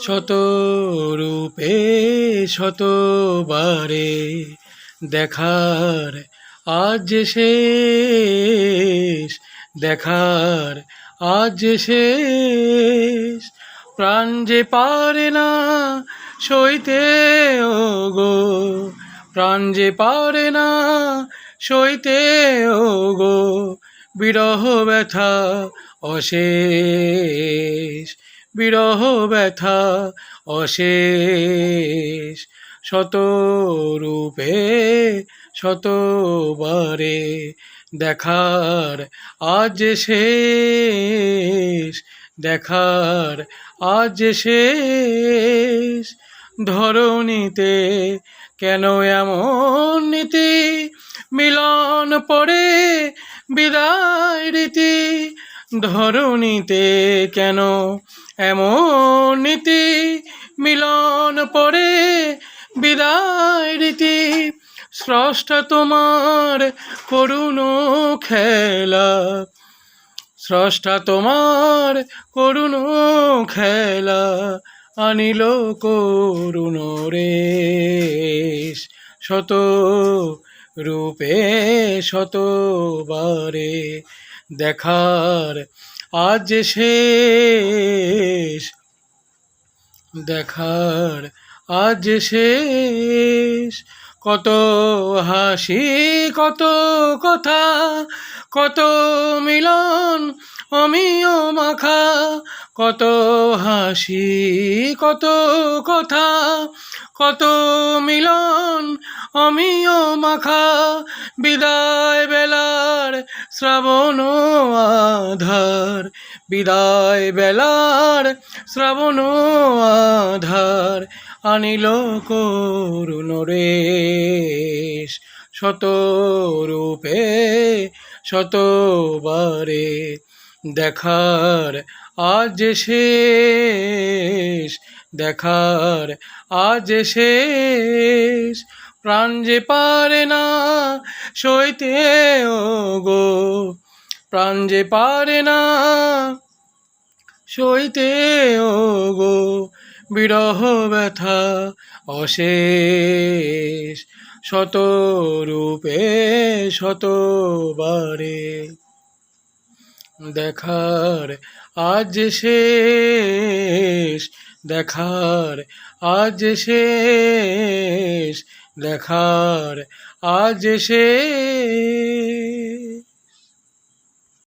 শত রূপে শতবারে দেখার আজ যে শেষ, দেখার আজ যে শেষ। প্রাণ যে পারে না সইতে ওগো, প্রাণ যে পারে না সইতে ওগো, বিরহ ব্যথা অশেষ, বিরহ ব্যথা অশেষ। শত রূপে শতবারে দেখার আজ যে শেষ, দেখার আজ যে শেষ। ধরণীতে কেন এমন নীতি, মিলন পরে বিদায় রীতি। ধরণীতে কেন এমন নীতি, মিলন পরে বিদায় রীতি। স্রষ্টা তোমার করুণ খেলা, স্রষ্টা তোমার করুণ খেলা, আনিল করুণ রেশ। শত রূপে শতবারে দেখার আজ যে শেষ, দেখার আজ যে শেষ। কত হাসি কত কথা, কত মিলন অমিয় মাখা। কত হাসি কত কথা, কত মিলন অমিয় মাখা। বিদায় বেলার শ্রাবণ আধার, বিদায় বেলার শ্রাবণ আধার, আনিল করুণ রেশ। শত রূপে শতবারে দেখার আজ যে শেষ, দেখার আজ যে শেষ। প্রাণ যে পারে না সইতে ওগো, প্রাণ যে পারে না সইতে ওগো, বিরহ ব্যথা অশেষ। শত রূপে শতবারে দেখার আজ যে শেষ, দেখার আজ যে শেষ, দেখার আজ যে শেষ।